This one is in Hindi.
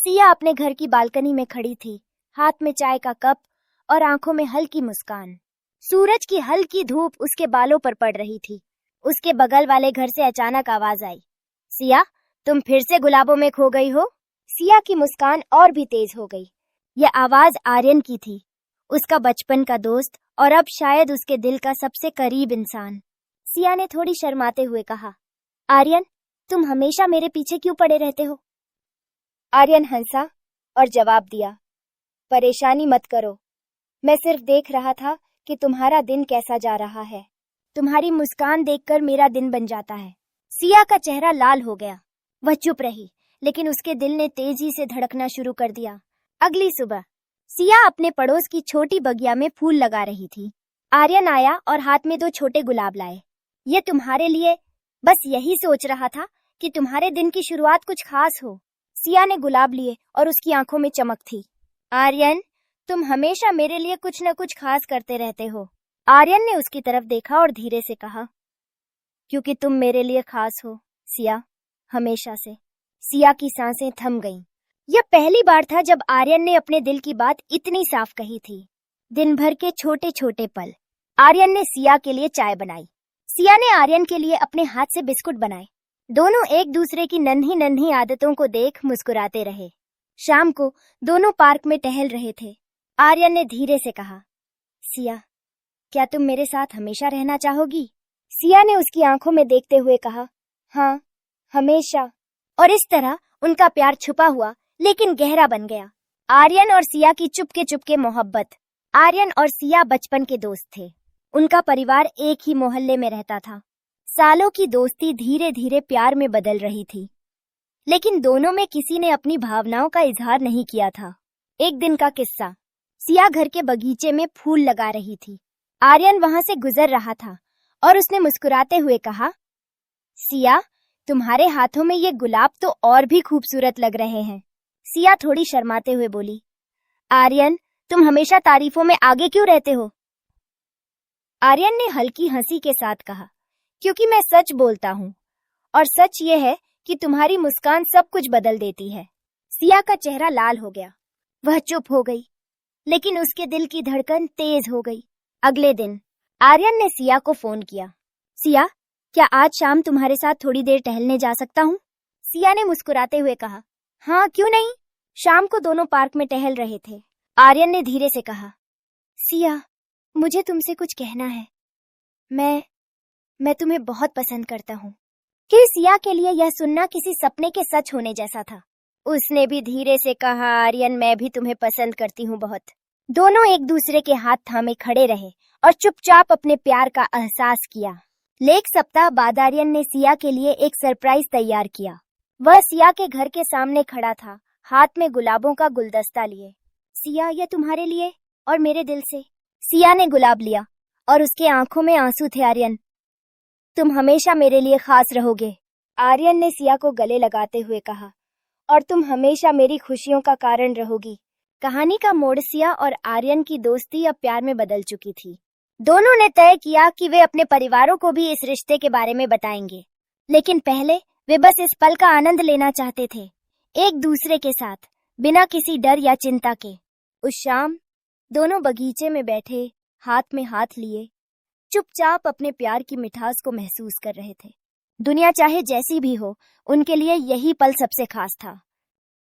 सिया अपने घर की बालकनी में खड़ी थी, हाथ में चाय का कप और आंखों में हल्की मुस्कान। सूरज की हल्की धूप उसके बालों पर पड़ रही थी। उसके बगल वाले घर से अचानक आवाज आई, सिया, तुम फिर से गुलाबों में खो गई हो। सिया की मुस्कान और भी तेज हो गई। यह आवाज आर्यन की थी, उसका बचपन का दोस्त और अब शायद उसके दिल का सबसे करीब इंसान। सिया ने थोड़ी शर्माते हुए कहा, आर्यन, तुम हमेशा मेरे पीछे क्यों पड़े रहते हो? आर्यन हंसा और जवाब दिया, परेशानी मत करो, मैं सिर्फ देख रहा था कि तुम्हारा दिन कैसा जा रहा है। तुम्हारी मुस्कान देखकर मेरा दिन बन जाता है। सिया का चेहरा लाल हो गया। वह चुप रही, लेकिन उसके दिल ने तेजी से धड़कना शुरू कर दिया। अगली सुबह सिया अपने पड़ोस की छोटी बगिया में फूल लगा रही थी। आर्यन आया और हाथ में 2 छोटे गुलाब लाए। ये तुम्हारे लिए, बस यही सोच रहा था कि तुम्हारे दिन की शुरुआत कुछ खास हो। सिया ने गुलाब लिए और उसकी आंखों में चमक थी। आर्यन, तुम हमेशा मेरे लिए कुछ न कुछ खास करते रहते हो। आर्यन ने उसकी तरफ देखा और धीरे से कहा, क्योंकि तुम मेरे लिए खास हो सिया, हमेशा से। सिया की सांसें थम गईं। यह पहली बार था जब आर्यन ने अपने दिल की बात इतनी साफ कही थी। दिन भर के छोटे छोटे पल। आर्यन ने सिया के लिए चाय बनाई। सिया ने आर्यन के लिए अपने हाथ से बिस्कुट बनाए। दोनों एक दूसरे की नन्ही नन्ही आदतों को देख मुस्कुराते रहे। शाम को दोनों पार्क में टहल रहे थे। आर्यन ने धीरे से कहा, सिया, क्या तुम मेरे साथ हमेशा रहना चाहोगी? सिया ने उसकी आंखों में देखते हुए कहा, हाँ, हमेशा। और इस तरह उनका प्यार छुपा हुआ लेकिन गहरा बन गया। आर्यन और सिया की चुपके चुपके मोहब्बत। आर्यन और सिया बचपन के दोस्त थे। उनका परिवार एक ही मोहल्ले में रहता था। सालों की दोस्ती धीरे धीरे प्यार में बदल रही थी, लेकिन दोनों में किसी ने अपनी भावनाओं का इजहार नहीं किया था। एक दिन का किस्सा। सिया घर के बगीचे में फूल लगा रही थी। आर्यन वहां से गुजर रहा था और उसने मुस्कुराते हुए कहा, सिया, तुम्हारे हाथों में ये गुलाब तो और भी खूबसूरत लग रहे हैं। सिया थोड़ी शर्माते हुए बोली, आर्यन, तुम हमेशा तारीफों में आगे क्यों रहते हो? आर्यन ने हल्की हंसी के साथ कहा, क्योंकि मैं सच बोलता हूँ, और सच ये है कि तुम्हारी मुस्कान सब कुछ बदल देती है। सिया का चेहरा लाल हो गया। वह चुप हो गई, लेकिन उसके दिल की धड़कन तेज हो गई। अगले दिन आर्यन ने सिया को फोन किया। सिया, क्या आज शाम तुम्हारे साथ थोड़ी देर टहलने जा सकता हूँ? सिया ने मुस्कुराते हुए कहा, हाँ, क्यों नहीं। शाम को दोनों पार्क में टहल रहे थे। आर्यन ने धीरे से कहा, सिया, मुझे तुमसे कुछ कहना है। मैं तुम्हें बहुत पसंद करता हूँ। कि सिया के लिए यह सुनना किसी सपने के सच होने जैसा था। उसने भी धीरे से कहा, आर्यन, मैं भी तुम्हें पसंद करती हूँ बहुत। दोनों एक दूसरे के हाथ थामे खड़े रहे और चुपचाप अपने प्यार का एहसास किया। एक सप्ताह बाद आर्यन ने सिया के लिए एक सरप्राइज तैयार किया। वह सिया के घर के सामने खड़ा था, हाथ में गुलाबों का गुलदस्ता लिए। सिया, यह तुम्हारे लिए और मेरे दिल से। सिया ने गुलाब लिया और उसके आंखों में आंसू थे। आर्यन, तुम हमेशा मेरे लिए खास रहोगे। आर्यन ने सिया को गले लगाते हुए कहा, और तुम हमेशा मेरी खुशियों का कारण रहोगी। कहानी का मोड़ सिया और आर्यन की दोस्ती अब प्यार में बदल चुकी थी। दोनों ने तय किया कि वे अपने परिवारों को भी इस रिश्ते के बारे में बताएंगे, लेकिन पहले वे बस इस पल का आनंद लेना चाहते थे, एक दूसरे के साथ, बिना किसी डर या चिंता के। उस शाम दोनों बगीचे में बैठे, हाथ में हाथ लिए, चुपचाप अपने प्यार की मिठास को महसूस कर रहे थे। दुनिया चाहे जैसी भी हो, उनके लिए यही पल सबसे खास था।